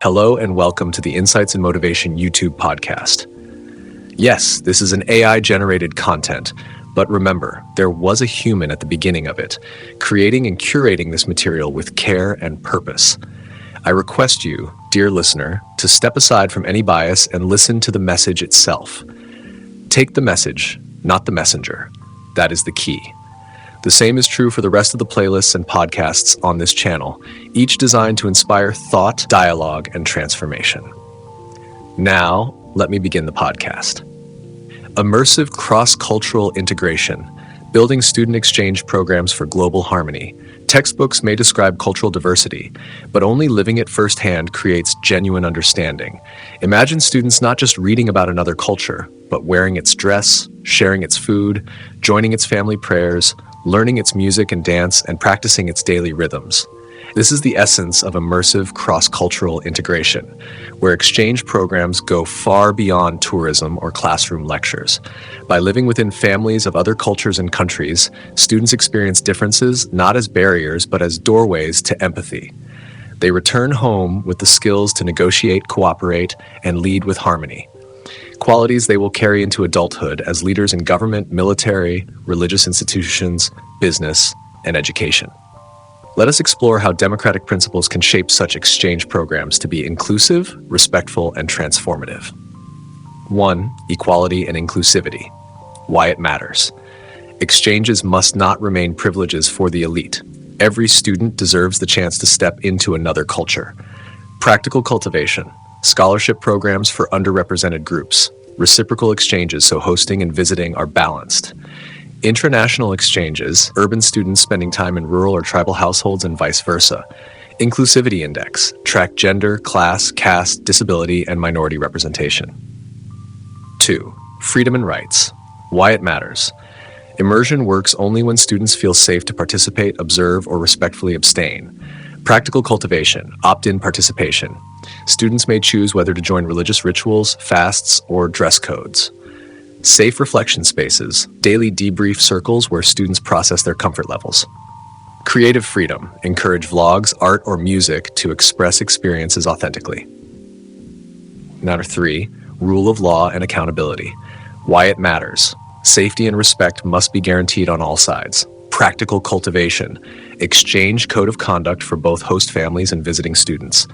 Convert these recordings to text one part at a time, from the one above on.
Hello and welcome to the Insights and Motivation YouTube podcast. Yes, this is an AI-generated content, but remember, there was a human at the beginning of it, creating and curating this material with care and purpose. I request you, dear listener, to step aside from any bias and listen to the message itself. Take the message, not the messenger. That is the key. The same is true for the rest of the playlists and podcasts on this channel, each designed to inspire thought, dialogue, and transformation. Now, let me begin the podcast. Immersive cross-cultural integration, building student exchange programs for global harmony. Textbooks may describe cultural diversity, but only living it firsthand creates genuine understanding. Imagine students not just reading about another culture, but wearing its dress, sharing its food, joining its family prayers, learning its music and dance, and practicing its daily rhythms. This is the essence of immersive cross-cultural integration, where exchange programs go far beyond tourism or classroom lectures. By living within families of other cultures and countries, students experience differences not as barriers, but as doorways to empathy. They return home with the skills to negotiate, cooperate, and lead with harmony. Qualities they will carry into adulthood as leaders in government, military, religious institutions, business, and education. Let us explore how democratic principles can shape such exchange programs to be inclusive, respectful, and transformative. 1. Equality and inclusivity. Why it matters. Exchanges must not remain privileges for the elite. Every student deserves the chance to step into another culture. Practical cultivation. Scholarship programs for underrepresented groups. Reciprocal exchanges so hosting and visiting are balanced. Intranational exchanges, urban students spending time in rural or tribal households and vice versa. Inclusivity index, track gender, class, caste, disability, and minority representation. 2. Freedom and rights. Why it matters. Immersion works only when students feel safe to participate, observe, or respectfully abstain. Practical cultivation, opt-in participation. Students may choose whether to join religious rituals, fasts, or dress codes. Safe reflection spaces, daily debrief circles where students process their comfort levels. Creative freedom, encourage vlogs, art, or music to express experiences authentically. Number 3, rule of law and accountability. Why it matters. Safety and respect must be guaranteed on all sides. Practical cultivation, exchange code of conduct for both host families and visiting students.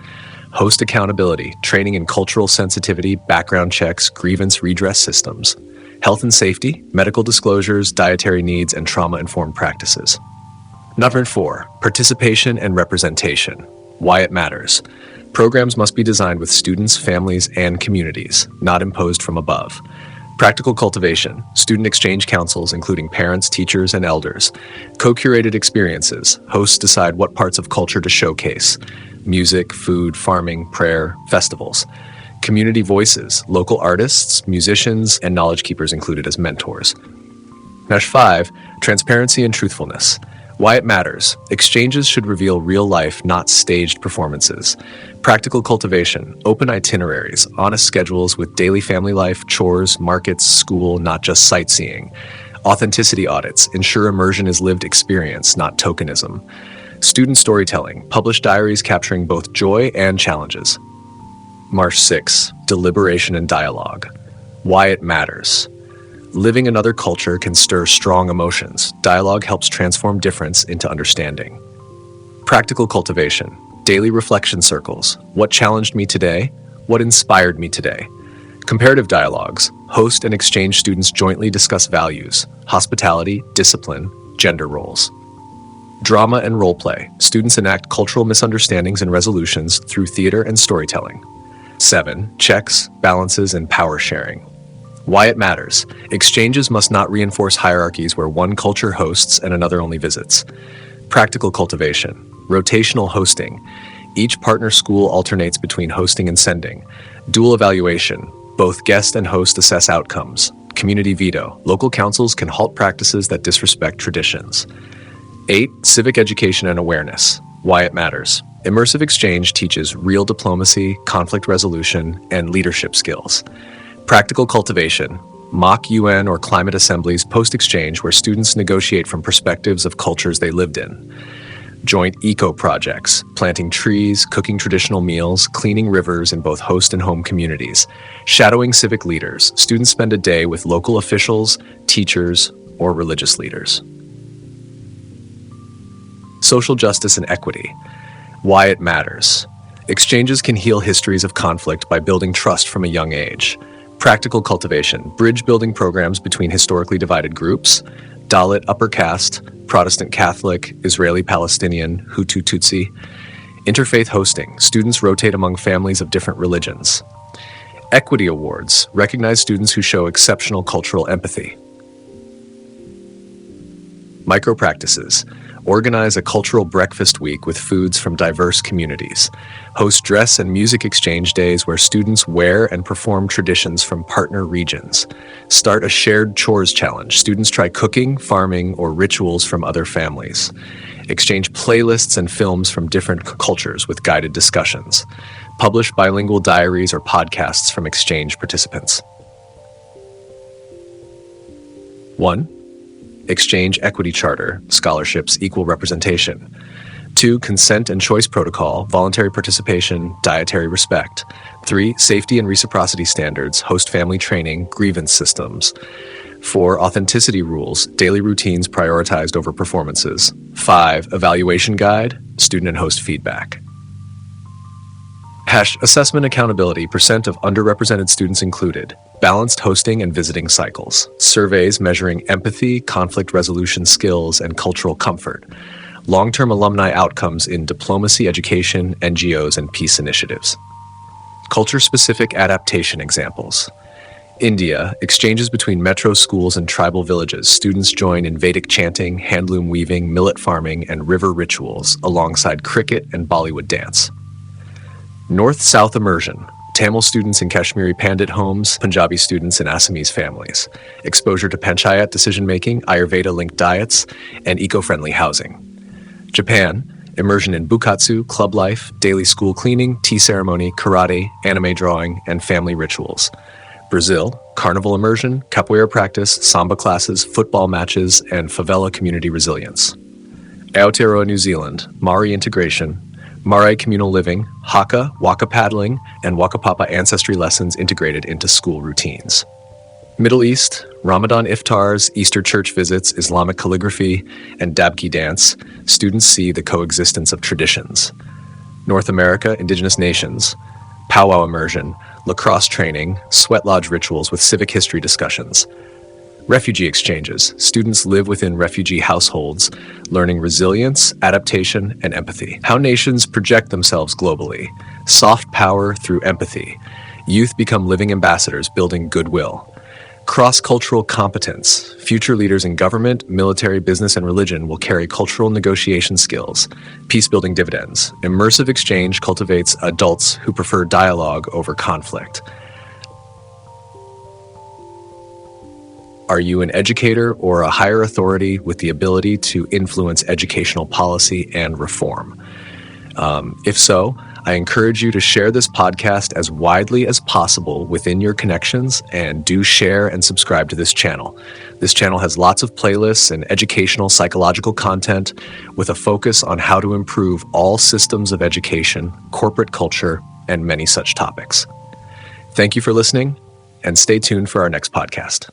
Host accountability, training in cultural sensitivity, background checks, grievance redress systems. Health and safety, medical disclosures, dietary needs, and trauma-informed practices. Number 4, participation and representation. Why it matters. Programs must be designed with students, families, and communities, not imposed from above. Practical cultivation, student exchange councils including parents, teachers, and elders. Co-curated experiences, hosts decide what parts of culture to showcase. Music, food, farming, prayer, festivals. Community voices, local artists, musicians, and knowledge keepers included as mentors. Number 5, transparency and truthfulness. Why it matters. Exchanges should reveal real life, not staged performances. Practical cultivation, open itineraries, honest schedules with daily family life, chores, markets, school, not just sightseeing. Authenticity audits, ensure immersion is lived experience, not tokenism. Student storytelling, publish diaries capturing both joy and challenges. March 6, deliberation and dialogue. Why it matters. Living another culture can stir strong emotions. Dialogue helps transform difference into understanding. Practical cultivation, daily reflection circles. What challenged me today? What inspired me today? Comparative dialogues, host and exchange students jointly discuss values, hospitality, discipline, gender roles. Drama and role play, students enact cultural misunderstandings and resolutions through theater and storytelling. 7. Checks, balances, and power sharing. Why it matters. Exchanges must not reinforce hierarchies where one culture hosts and another only visits. Practical cultivation, rotational hosting. Each partner school alternates between hosting and sending. Dual evaluation, both guest and host assess outcomes. Community veto, local councils can halt practices that disrespect traditions. 8. Civic education and awareness. Why it matters. Immersive exchange teaches real diplomacy, conflict resolution, and leadership skills. Practical cultivation, mock UN or climate assemblies post-exchange where students negotiate from perspectives of cultures they lived in. Joint eco-projects, planting trees, cooking traditional meals, cleaning rivers in both host and home communities. Shadowing civic leaders, students spend a day with local officials, teachers, or religious leaders. Social justice and equity. Why it matters. Exchanges can heal histories of conflict by building trust from a young age. Practical cultivation, bridge building programs between historically divided groups, Dalit upper caste, Protestant Catholic, Israeli Palestinian, Hutu Tutsi. Interfaith hosting, students rotate among families of different religions. Equity awards, recognize students who show exceptional cultural empathy. Micro practices, organize a cultural breakfast week with foods from diverse communities. Host dress and music exchange days where students wear and perform traditions from partner regions. Start a shared chores challenge. Students try cooking, farming, or rituals from other families. Exchange playlists and films from different cultures with guided discussions. Publish bilingual diaries or podcasts from exchange participants. 1. Exchange Equity Charter, scholarships, equal representation. 2. Consent and choice protocol, voluntary participation, dietary respect. 3. Safety and reciprocity standards, host family training, grievance systems. 4. Authenticity rules, daily routines prioritized over performances. 5. Evaluation guide, student and host feedback. Assessment accountability, percent of underrepresented students included. Balanced hosting and visiting cycles. Surveys measuring empathy, conflict resolution skills, and cultural comfort. Long-term alumni outcomes in diplomacy, education, NGOs, and peace initiatives. Culture-specific adaptation examples. India, exchanges between metro schools and tribal villages. Students join in Vedic chanting, handloom weaving, millet farming, and river rituals, alongside cricket and Bollywood dance. North-South immersion. Tamil students in Kashmiri Pandit homes, Punjabi students in Assamese families. Exposure to panchayat decision-making, Ayurveda-linked diets, and eco-friendly housing. Japan, immersion in bukatsu, club life, daily school cleaning, tea ceremony, karate, anime drawing, and family rituals. Brazil, carnival immersion, capoeira practice, samba classes, football matches, and favela community resilience. Aotearoa, New Zealand, Maori integration, Marae communal living, haka, waka paddling, and waka papa ancestry lessons integrated into school routines. Middle East, Ramadan iftars, Easter church visits, Islamic calligraphy, and dabki dance, students see the coexistence of traditions. North America, indigenous nations, powwow immersion, lacrosse training, sweat lodge rituals with civic history discussions. Refugee exchanges, students live within refugee households, learning resilience, adaptation, and empathy. How nations project themselves globally. Soft power through empathy. Youth become living ambassadors, building goodwill. Cross-cultural competence. Future leaders in government, military, business, and religion will carry cultural negotiation skills. Peace-building dividends. Immersive exchange cultivates adults who prefer dialogue over conflict. Are you an educator or a higher authority with the ability to influence educational policy and reform? If so, I encourage you to share this podcast as widely as possible within your connections, and do share and subscribe to this channel. This channel has lots of playlists and educational psychological content with a focus on how to improve all systems of education, corporate culture, and many such topics. Thank you for listening, and stay tuned for our next podcast.